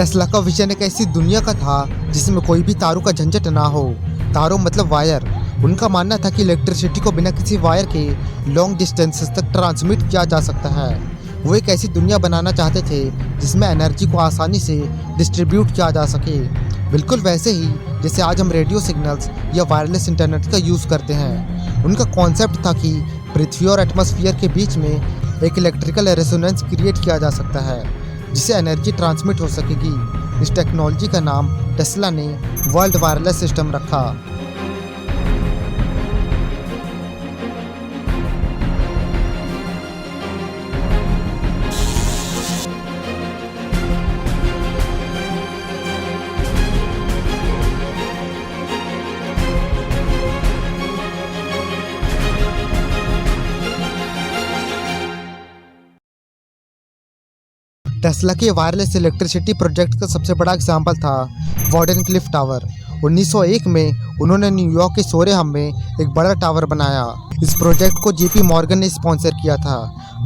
Tesla का vision एक ऐसी दुनिया का था जिसमें कोई भी तारों का झंझट ना हो। तारों मतलब वायर। उनका मानना था कि इलेक्ट्रिसिटी को बिना किसी वायर के लॉन्ग डिस्टेंसेस तक ट्रांसमिट किया जा सकता है। वो एक ऐसी दुनिया बनाना चाहते थे जिसमें एनर्जी को आसानी से डिस्ट्रीब्यूट किया जा सके, बिल्कुल वैसे ही जैसे आज हम रेडियो सिग्नल्स या वायरलेस इंटरनेट का यूज़ करते हैं। उनका कॉन्सेप्ट था कि पृथ्वी और एटमॉस्फेयर के बीच में एक इलेक्ट्रिकल रेजोनेंस क्रिएट किया जा सकता है जिससे एनर्जी ट्रांसमिट हो सकेगी। इस टेक्नोलॉजी का नाम टेस्ला ने वर्ल्ड वायरलेस सिस्टम रखा। टेस्ला के वायरलेस इलेक्ट्रिसिटी प्रोजेक्ट का सबसे बड़ा एग्जाम्पल था वार्डेनक्लिफ टावर। 1901 में उन्होंने न्यूयॉर्क के सोरेहम में एक बड़ा टावर बनाया। इस प्रोजेक्ट को जेपी मॉर्गन ने स्पॉन्सर किया था,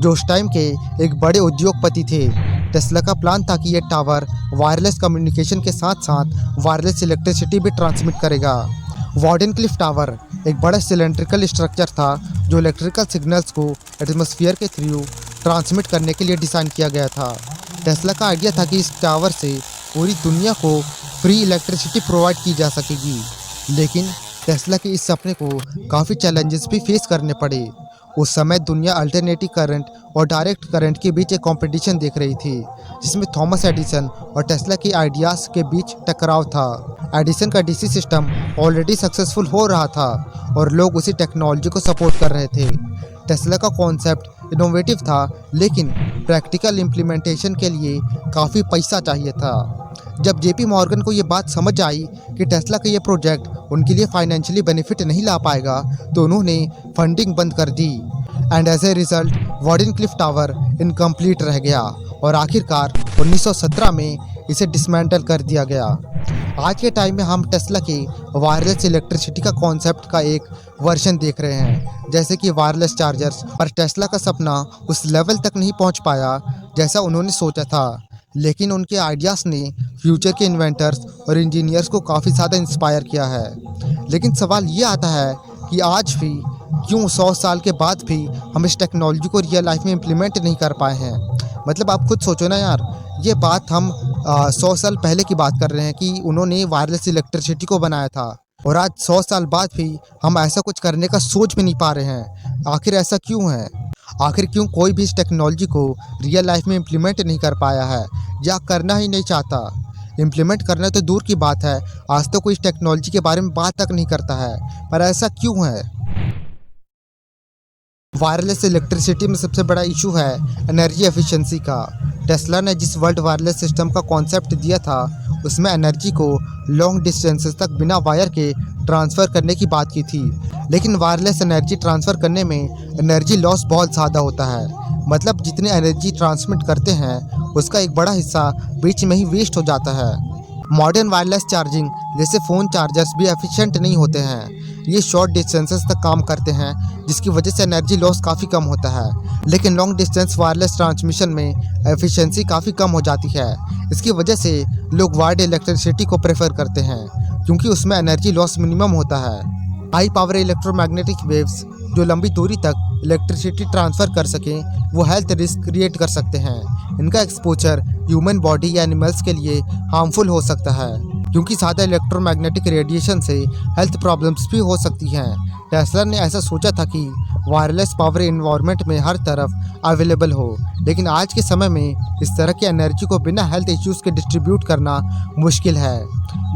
जो उस टाइम के एक बड़े उद्योगपति थे। टेस्ला का प्लान था कि यह टावर वायरलेस कम्युनिकेशन के साथ साथ वायरलेस इलेक्ट्रिसिटी भी ट्रांसमिट करेगा। वार्डेनक्लिफ टावर एक बड़ा सिलेंड्रिकल स्ट्रक्चर था जो इलेक्ट्रिकल सिग्नल्स को एटमॉस्फेयर के थ्रू ट्रांसमिट करने के लिए डिज़ाइन किया गया था। टेस्ला का आइडिया था कि इस टावर से पूरी दुनिया को फ्री इलेक्ट्रिसिटी प्रोवाइड की जा सकेगी, लेकिन टेस्ला के इस सपने को काफ़ी चैलेंजेस भी फेस करने पड़े। उस समय दुनिया अल्टरनेटिव करंट और डायरेक्ट करंट के बीच एक कंपटीशन देख रही थी, जिसमें थॉमस एडिसन और टेस्ला के आइडियाज़ के बीच टकराव था। एडिसन का डीसी सिस्टम ऑलरेडी सक्सेसफुल हो रहा था और लोग उसी टेक्नोलॉजी को सपोर्ट कर रहे थे। टेस्ला का कॉन्सेप्ट इनोवेटिव था, लेकिन प्रैक्टिकल इम्प्लीमेंटेशन के लिए काफ़ी पैसा चाहिए था। जब जेपी मॉर्गन को ये बात समझ आई कि टेस्ला का ये प्रोजेक्ट उनके लिए फाइनेंशियली बेनिफिट नहीं ला पाएगा, तो उन्होंने फंडिंग बंद कर दी and as a result Wardenclyffe tower incomplete रह गया और आखिरकार 1917 में इसे डिसमेंटल कर दिया गया। आज के टाइम में हम टेस्ला के वायरलेस इलेक्ट्रिसिटी का कॉन्सेप्ट का एक वर्जन देख रहे हैं, जैसे कि वायरलेस चार्जर्स। पर टेस्ला का सपना उस लेवल तक नहीं पहुंच पाया जैसा उन्होंने सोचा था, लेकिन उनके आइडियाज़ ने फ्यूचर के इन्वेंटर्स और इंजीनियर्स को काफ़ी ज़्यादा इंस्पायर किया है। लेकिन सवाल ये आता है कि आज भी क्यों 100 साल के बाद भी हम इस टेक्नोलॉजी को रियल लाइफ में इम्प्लीमेंट नहीं कर पाए हैं। मतलब आप खुद सोचो ना यार, ये बात हम 100 साल पहले की बात कर रहे हैं कि उन्होंने वायरलेस इलेक्ट्रिसिटी को बनाया था, और आज 100 साल बाद भी हम ऐसा कुछ करने का सोच भी नहीं पा रहे हैं। आखिर ऐसा क्यों है? आखिर क्यों कोई भी इस टेक्नोलॉजी को रियल लाइफ में इम्प्लीमेंट नहीं कर पाया है या करना ही नहीं चाहता? इम्प्लीमेंट करना तो दूर की बात है, आज तो कोई इस टेक्नोलॉजी के बारे में बात तक नहीं करता है। पर ऐसा क्यों है? वायरलेस इलेक्ट्रिसिटी में सबसे बड़ा इशू है एनर्जी एफिशिएंसी का। टेस्ला ने जिस वर्ल्ड वायरलेस सिस्टम का कॉन्सेप्ट दिया था, उसमें एनर्जी को लॉन्ग डिस्टेंसेस तक बिना वायर के ट्रांसफ़र करने की बात की थी, लेकिन वायरलेस एनर्जी ट्रांसफ़र करने में एनर्जी लॉस बहुत ज़्यादा होता है। मतलब जितने एनर्जी ट्रांसमिट करते हैं उसका एक बड़ा हिस्सा बीच में ही वेस्ट हो जाता है। मॉडर्न वायरलेस चार्जिंग जैसे फ़ोन चार्जर्स भी एफिशिएंट नहीं होते हैं। ये शॉर्ट डिस्टेंसेस तक काम करते हैं, जिसकी वजह से एनर्जी लॉस काफ़ी कम होता है। लेकिन लॉन्ग डिस्टेंस वायरलेस ट्रांसमिशन में एफिशिएंसी काफ़ी कम हो जाती है। इसकी वजह से लोग वायर्ड इलेक्ट्रिसिटी को प्रेफर करते हैं, क्योंकि उसमें एनर्जी लॉस मिनिमम होता है। हाई पावर इलेक्ट्रोमैग्नेटिक वेव्स जो लंबी दूरी तक इलेक्ट्रिसिटी ट्रांसफ़र कर सकें, वो हेल्थ रिस्क क्रिएट कर सकते हैं। इनका एक्सपोजर ह्यूमन बॉडी या एनिमल्स के लिए हार्मफुल हो सकता है, क्योंकि ज़्यादा इलेक्ट्रोमैग्नेटिक रेडिएशन से हेल्थ प्रॉब्लम्स भी हो सकती हैं। टेस्ला ने ऐसा सोचा था कि वायरलेस पावर इन्वायरमेंट में हर तरफ अवेलेबल हो, लेकिन आज के समय में इस तरह की एनर्जी को बिना हेल्थ इश्यूज़ के डिस्ट्रीब्यूट करना मुश्किल है।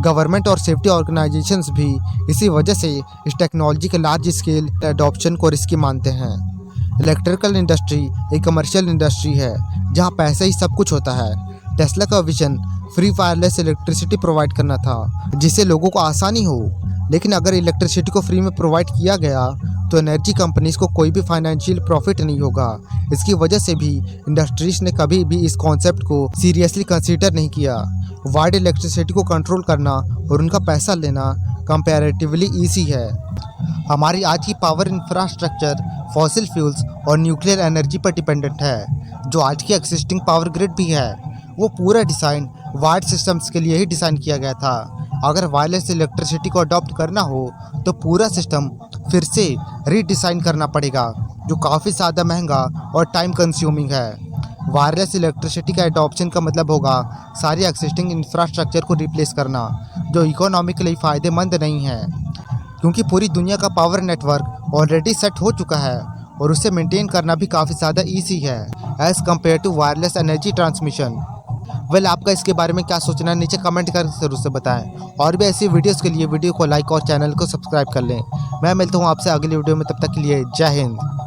गवर्नमेंट और सेफ्टी ऑर्गेनाइजेशंस भी इसी वजह से इस टेक्नोलॉजी के लार्ज स्केल एडॉप्शन को रिस्की मानते हैं। इलेक्ट्रिकल इंडस्ट्री एक कमर्शियल इंडस्ट्री है जहां पैसे ही सब कुछ होता है। टेस्ला का vision free wireless electricity provide करना था, जिससे लोगों को आसानी हो। लेकिन अगर इलेक्ट्रिसिटी को फ्री में प्रोवाइड किया गया तो एनर्जी कंपनीज को कोई भी फाइनेंशियल प्रॉफिट नहीं होगा। इसकी वजह से भी इंडस्ट्रीज ने कभी भी इस कॉन्सेप्ट को सीरियसली कंसीडर नहीं किया। वायर्ड इलेक्ट्रिसिटी को कंट्रोल करना और उनका पैसा लेना कंपैरेटिवली ईजी है। हमारी आज की पावर इंफ्रास्ट्रक्चर फॉसिल फ्यूल्स और न्यूक्लियर एनर्जी पर डिपेंडेंट है, जो आज की एक्सिस्टिंग पावर ग्रिड भी है। वो पूरा डिज़ाइन वायर्ड सिस्टम्स के लिए ही डिज़ाइन किया गया था। अगर वायरलेस इलेक्ट्रिसिटी को अडॉप्ट करना हो तो पूरा सिस्टम फिर से रीडिज़ाइन करना पड़ेगा, जो काफ़ी ज़्यादा महंगा और टाइम कंज्यूमिंग है। वायरलेस इलेक्ट्रिसिटी का एडॉप्शन का मतलब होगा सारी एक्सिस्टिंग इंफ्रास्ट्रक्चर को रिप्लेस करना, जो इकोनॉमिकली फ़ायदेमंद नहीं है, क्योंकि पूरी दुनिया का पावर नेटवर्क ऑलरेडी सेट हो चुका है और उसे मेंटेन करना भी काफ़ी ज़्यादा ईजी है as compare to wireless energy transmission. Well, आपका इसके बारे में क्या सोचना है नीचे कमेंट करके ज़रूर से बताएं। और भी ऐसी वीडियोस के लिए वीडियो को लाइक और चैनल को सब्सक्राइब कर लें। मैं मिलता हूँ आपसे अगली वीडियो में, तब तक के लिए जय हिंद।